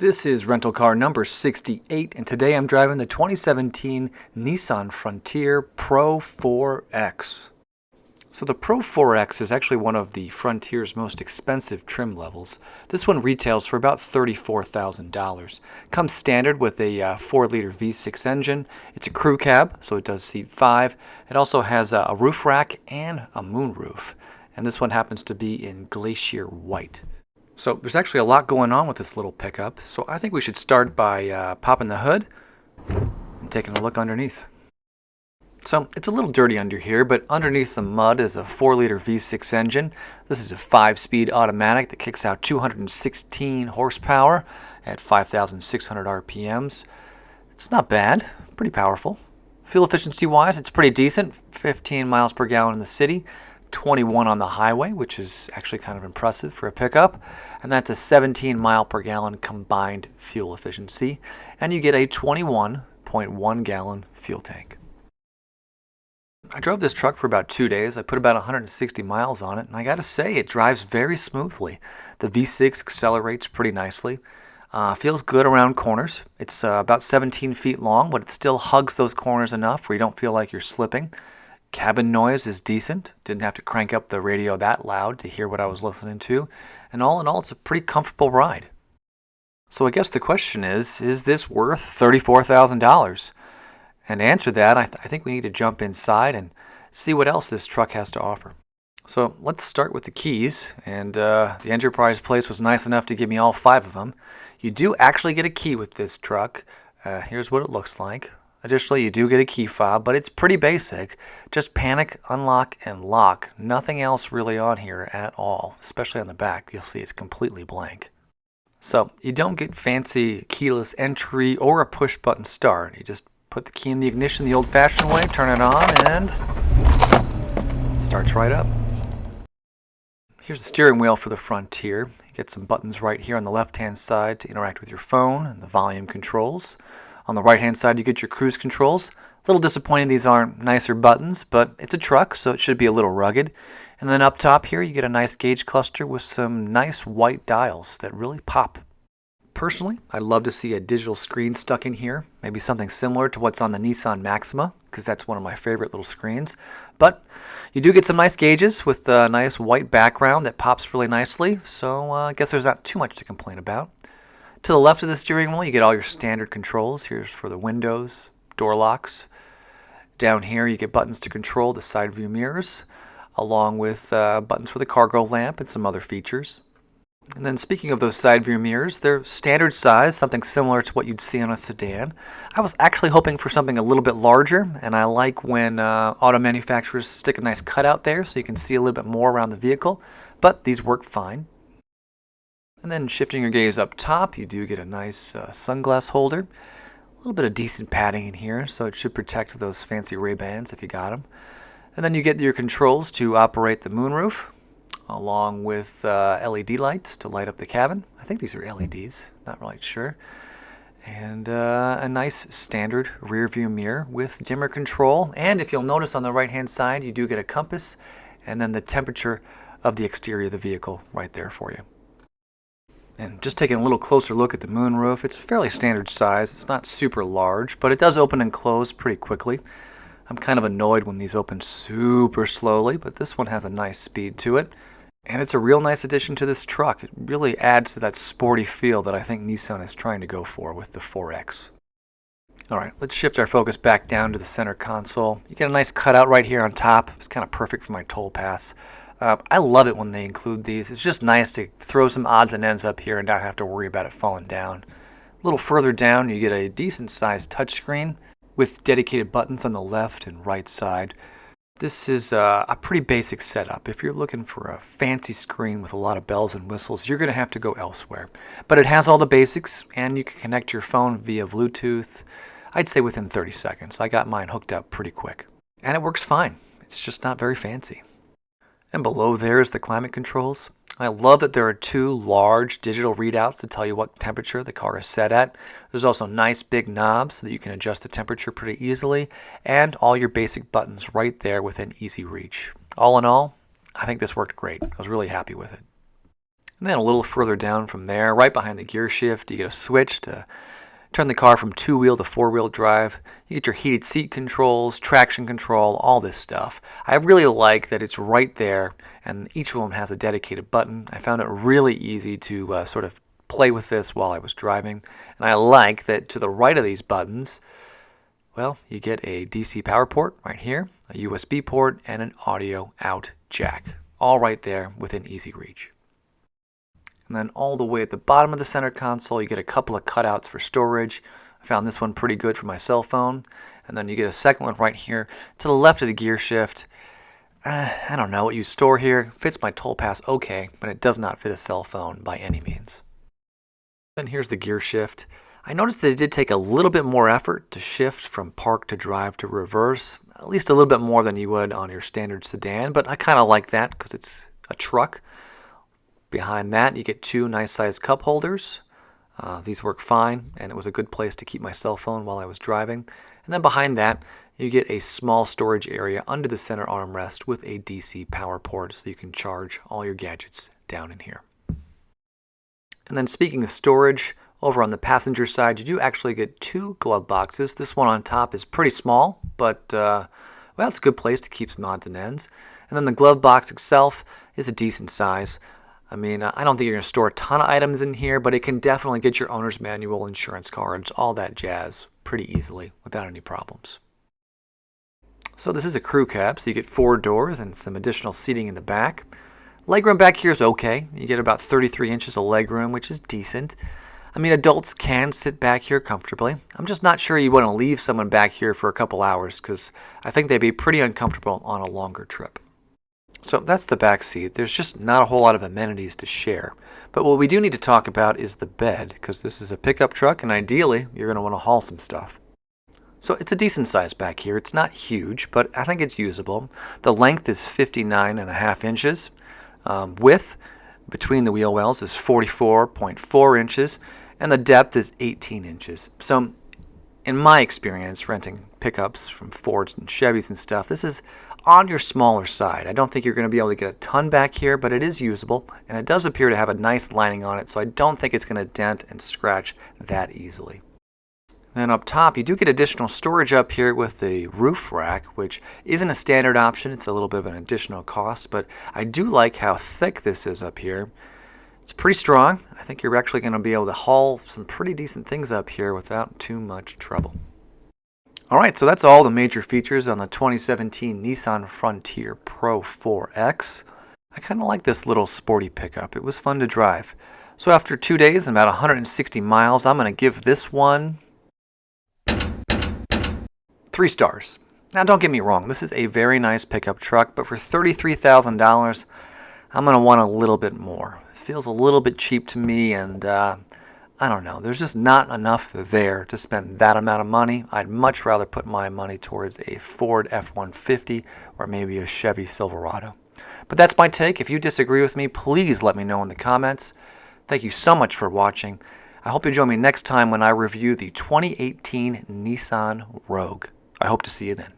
This is rental car number 68, and today I'm driving the 2017 Nissan Frontier Pro 4X. So the Pro 4X is actually one of the Frontier's most expensive trim levels. This one retails for about $34,000. Comes standard with a 4-liter V6 engine. It's a crew cab, so it does seat 5. It also has a roof rack and a moonroof. And this one happens to be in Glacier white. So there's actually a lot going on with this little pickup, so I think we should start by popping the hood and taking a look underneath. So it's a little dirty under here, but underneath the mud is a 4-liter V6 engine. This is a 5-speed automatic that kicks out 216 horsepower at 5,600 RPMs. It's not bad, pretty powerful. Fuel efficiency wise, it's pretty decent, 15 miles per gallon in the city. 21 on the highway, which is actually kind of impressive for a pickup, and that's a 17 mile per gallon combined fuel efficiency, and you get a 21.1 gallon fuel tank. I drove this truck for about 2 days. I put about 160 miles on it, and I gotta say, it drives very smoothly. The V6 accelerates pretty nicely. Feels good around corners. It's about 17 feet long, but it still hugs those corners enough where you don't feel like you're slipping. Cabin noise is decent. Didn't have to crank up the radio that loud to hear what I was listening to. And all in all, it's a pretty comfortable ride. So I guess the question is this worth $34,000? And to answer that, I think we need to jump inside and see what else this truck has to offer. So let's start with the keys. And the Enterprise place was nice enough to give me all 5 of them. You do actually get a key with this truck. Here's what it looks like. Additionally, you do get a key fob, but it's pretty basic. Just panic, unlock, and lock. Nothing else really on here at all, especially on the back. You'll see it's completely blank. So you don't get fancy keyless entry or a push-button start. You just put the key in the ignition the old-fashioned way, turn it on, and it starts right up. Here's the steering wheel for the Frontier. You get some buttons right here on the left-hand side to interact with your phone and the volume controls. On the right-hand side, you get your cruise controls. A little disappointing these aren't nicer buttons, but it's a truck, so it should be a little rugged. And then up top here, you get a nice gauge cluster with some nice white dials that really pop. Personally, I'd love to see a digital screen stuck in here, maybe something similar to what's on the Nissan Maxima, because that's one of my favorite little screens. But you do get some nice gauges with a nice white background that pops really nicely, so I guess there's not too much to complain about. To the left of the steering wheel, you get all your standard controls. Here's for the windows, door locks. Down here, you get buttons to control the side view mirrors, along with buttons for the cargo lamp and some other features. And then speaking of those side view mirrors, they're standard size, something similar to what you'd see on a sedan. I was actually hoping for something a little bit larger, and I like when auto manufacturers stick a nice cutout there so you can see a little bit more around the vehicle, but these work fine. And then shifting your gaze up top, you do get a nice sunglass holder. A little bit of decent padding in here, so it should protect those fancy Ray-Bans if you got them. And then you get your controls to operate the moonroof, along with LED lights to light up the cabin. I think these are LEDs, not really sure. And a nice standard rear view mirror with dimmer control. And if you'll notice on the right-hand side, you do get a compass, and then the temperature of the exterior of the vehicle right there for you. And just taking a little closer look at the moonroof, it's fairly standard size. It's not super large, but it does open and close pretty quickly. I'm kind of annoyed when these open super slowly, but this one has a nice speed to it. And it's a real nice addition to this truck. It really adds to that sporty feel that I think Nissan is trying to go for with the 4X. Alright, let's shift our focus back down to the center console. You get a nice cutout right here on top. It's kind of perfect for my toll pass. I love it when they include these. It's just nice to throw some odds and ends up here and not have to worry about it falling down. A little further down, you get a decent-sized touchscreen with dedicated buttons on the left and right side. This is a pretty basic setup. If you're looking for a fancy screen with a lot of bells and whistles, you're going to have to go elsewhere. But it has all the basics, and you can connect your phone via Bluetooth, I'd say within 30 seconds. I got mine hooked up pretty quick. And it works fine. It's just not very fancy. And below there is the climate controls. I love that there are 2 large digital readouts to tell you what temperature the car is set at. There's also nice big knobs so that you can adjust the temperature pretty easily, and all your basic buttons right there within easy reach. All in all, I think this worked great. I was really happy with it. And then a little further down from there, right behind the gear shift, you get a switch to turn the car from 2-wheel to 4-wheel drive. You get your heated seat controls, traction control, all this stuff. I really like that it's right there, and each of them has a dedicated button. I found it really easy to sort of play with this while I was driving. And I like that to the right of these buttons, well, you get a DC power port right here, a USB port, and an audio out jack. All right there within easy reach. And then all the way at the bottom of the center console, you get a couple of cutouts for storage. I found this one pretty good for my cell phone. And then you get a second one right here to the left of the gear shift. I don't know what you store here. Fits my toll pass okay, but it does not fit a cell phone by any means. Then here's the gear shift. I noticed that it did take a little bit more effort to shift from park to drive to reverse. At least a little bit more than you would on your standard sedan, but I kind of like that because it's a truck. Behind that, you get 2 nice-sized cup holders. These work fine, and it was a good place to keep my cell phone while I was driving. And then behind that, you get a small storage area under the center armrest with a DC power port so you can charge all your gadgets down in here. And then speaking of storage, over on the passenger side, you do actually get 2 glove boxes. This one on top is pretty small, but well, it's a good place to keep some odds and ends. And then the glove box itself is a decent size. I mean, I don't think you're going to store a ton of items in here, but it can definitely get your owner's manual, insurance cards, all that jazz pretty easily without any problems. So this is a crew cab, so you get 4 doors and some additional seating in the back. Legroom back here is okay. You get about 33 inches of legroom, which is decent. I mean, adults can sit back here comfortably. I'm just not sure you want to leave someone back here for a couple hours because I think they'd be pretty uncomfortable on a longer trip. So that's the back seat. There's just not a whole lot of amenities to share. But what we do need to talk about is the bed, because this is a pickup truck and ideally you're going to want to haul some stuff. So it's a decent size back here. It's not huge, but I think it's usable. The length is 59.5 inches. Width between the wheel wells is 44.4 inches, and the depth is 18 inches. So in my experience renting pickups from Fords and Chevys and stuff, this is on your smaller side. I don't think you're going to be able to get a ton back here, but it is usable, and it does appear to have a nice lining on it, so I don't think it's going to dent and scratch that easily. Then up top, you do get additional storage up here with the roof rack, which isn't a standard option. It's a little bit of an additional cost, but I do like how thick this is up here. It's pretty strong. I think you're actually going to be able to haul some pretty decent things up here without too much trouble. Alright, so that's all the major features on the 2017 Nissan Frontier Pro 4X. I kind of like this little sporty pickup. It was fun to drive. So after 2 days and about 160 miles, I'm going to give this one 3 stars. Now don't get me wrong, this is a very nice pickup truck, but for $33,000, I'm going to want a little bit more. It feels a little bit cheap to me, and I don't know. There's just not enough there to spend that amount of money. I'd much rather put my money towards a Ford F-150 or maybe a Chevy Silverado. But that's my take. If you disagree with me, please let me know in the comments. Thank you so much for watching. I hope you join me next time when I review the 2018 Nissan Rogue. I hope to see you then.